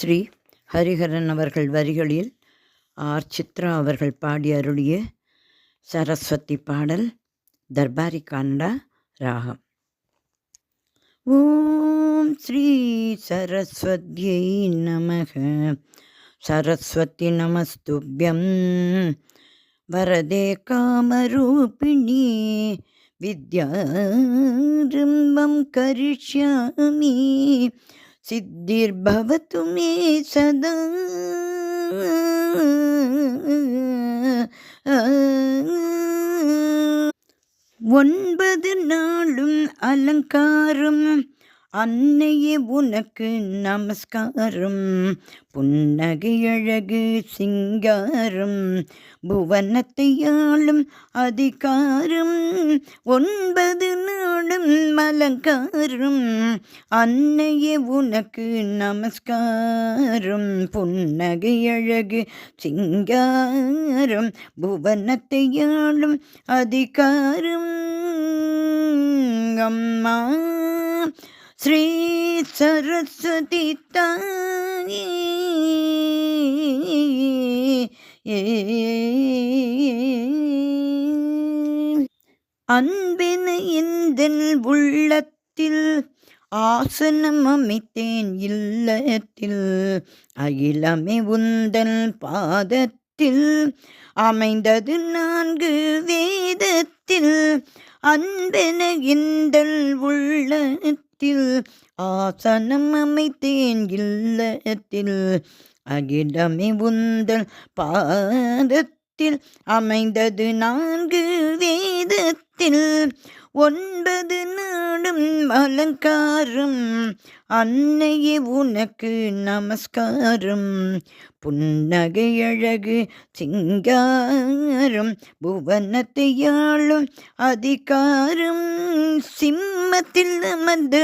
ஸ்ரீ ஹரிஹரன் அவர்கள் வரிகளில் ஆர் சித்ரா அவர்கள் பாடி அருளிய சரஸ்வதி பாடல் தர்பாரி காண்டா ராகம். ஓம் ஸ்ரீ சரஸ்வத்யை நமக. சரஸ்வதி நமஸ்துப்யம் வரதே காமரூபிணி வித்யாரம்பம் கரிஷ்யாமி சித்திர்பவது மே சதா. ஒன்பது நாளும் அலங்காரம் அன்னையே உனக்கு நமஸ்காரம். புன்னகை அழகு சிங்காரம் புவனத்தை ஆளும் அதிகாரம். ஒன்பது நாளும் அலங்காரம் அன்னையே உனக்கு நமஸ்காரம். புன்னகை அழகு சிங்காரம் புவனத்தை ஆளும் அதிகாரம். அம்மா ஸ்ரீ சரஸ்வதி தாயே அன்பென எந்தன் உள்ளத்தில் ஆசனம் அமைத்தேன் இல்லத்தில். அகிலமே உந்தன் பாதத்தில் அமைந்தது 4 வேதத்தில். அன்பென எந்தன் உள்ளத்தில் ஆசனம் அமைத்தேன் இல்லத்தில். அகிலமே உந்தன் பாதத்தில் அமைந்தது 4 வேதத்தில். 9 நாடும் அலங்காரம் அன்னையே உனக்கு நமஸ்காரம். புன்னகை அழகு சிங்காரம் புவனத்தை ஆளும் அதிகாரம். சிம்மத்தில் அமர்ந்த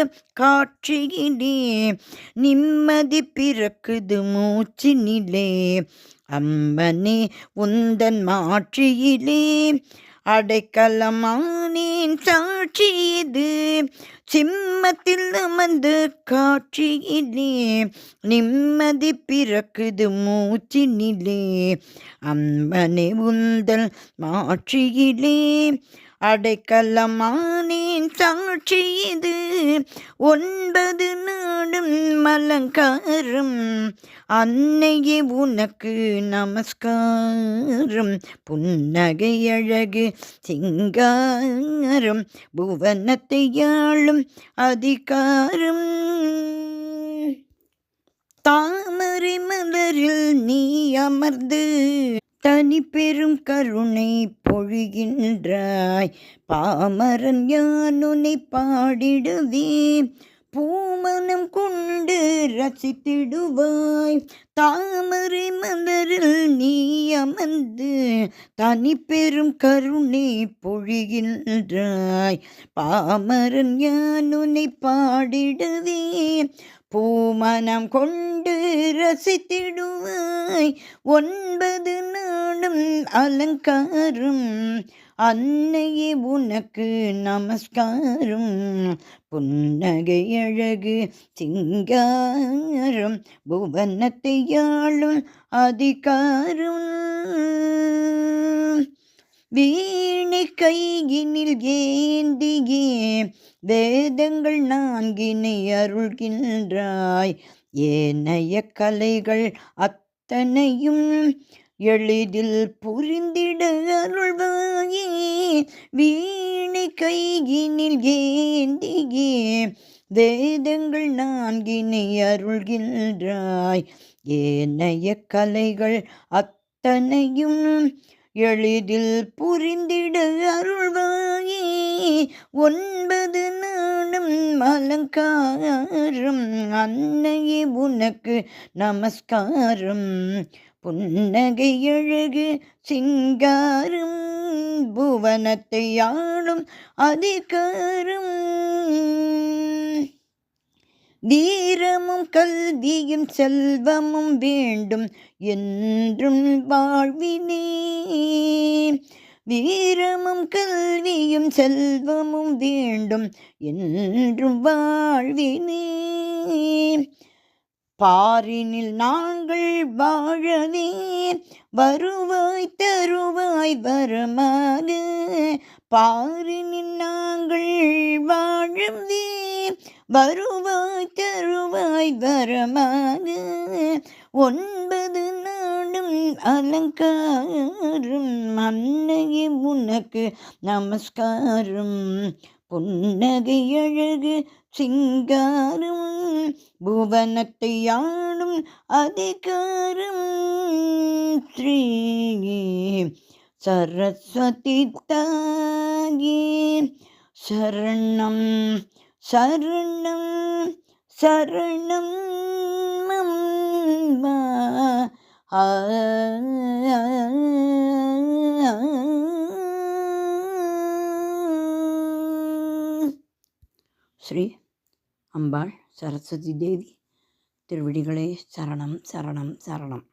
காட்சியிலே நிம்மதி பிறக்குது மூச்சினிலே. அம்மனே உந்தன் மாட்சியிலே அடைக்கலமானேன் சாட்சி இது. சிம்மத்தில் அமர்ந்து காட்சியிலே நிம்மதி பிறக்குது மூச்சினிலே. அம்மனே உந்தன் மாட்சியிலே அடைக்கலமானேன் சாட்சி இது. 9 நாடும் அலங்காரம் அன்னையே உனக்கு நமஸ்காரம். புன்னகை அழகு சிங்காரம் புவனத்தை ஆளும் அதிகாரம். தாமரை மலரில் நீ அமர்ந்து தனி பெரும் கருணை பொழிகின்றாய். பாமரன் யானுனை பாடிடுவேன் பூமனம் கொண்டு ரசித்திடுவாய். தாமரை மலரில் நீ அமர்ந்து தனி பெரும் கருணை பொழிகின்றாய். பாமரன் யானுனை பாடிடுவேன் பூமனம் கொண்டு ரசித்திடுவாய். 9 நாடும் அலங்காரம் அன்னையே உனக்கு நமஸ்காரம். புன்னகை அழகு சிங்காரம் புவனத்தை ஆளும் அதிகாரம். வீணை கையினில் ஏந்தியே வேதங்கள் 4 அருள்கின்றாய். ஏனைய கலைகள் அத்தனையும் எளிதில் புரிந்திட அருள்வாயே. வீணை கையினில் ஏந்தியே வேதங்கள் 4 அருள்கின்றாய். ஏனைய கலைகள் அத்தனையும் எளிதில் புரிந்திட அருள்வாயே. 9 நாடும் அலங்காரம் அன்னையே உனக்கு நமஸ்காரம். புன்னகை அழகு சிங்காரம் புவனத்தை ஆளும் அதிகாரம். வீரமும் கல்வியும் செல்வமும் வேண்டும் என்றும் வாழ்வினே. வீரமும் கல்வியும் செல்வமும் வேண்டும் என்றும் வாழ்வினே. பாரினில் நாங்கள் வாழவே வருவாய் தருவாய் வரமாக. பாரினில் நாங்கள் வாழவே வருவாய் தருவாய் வரமாக. 9 நாடும் அலங்காரம் அன்னையே உனக்கு நமஸ்காரம். புன்னகை அழகு சிங்காரம் புவனத்தை ஆளும் அதிகாரம். ஸ்ரீ சரஸ்வதி தாயே சரணம் சரணம் சரணம் அம்மா. ஸ்ரீ அம்பாள் சரஸ்வதி தேவி திருவடிகளே சரணம் சரணம் சரணம்.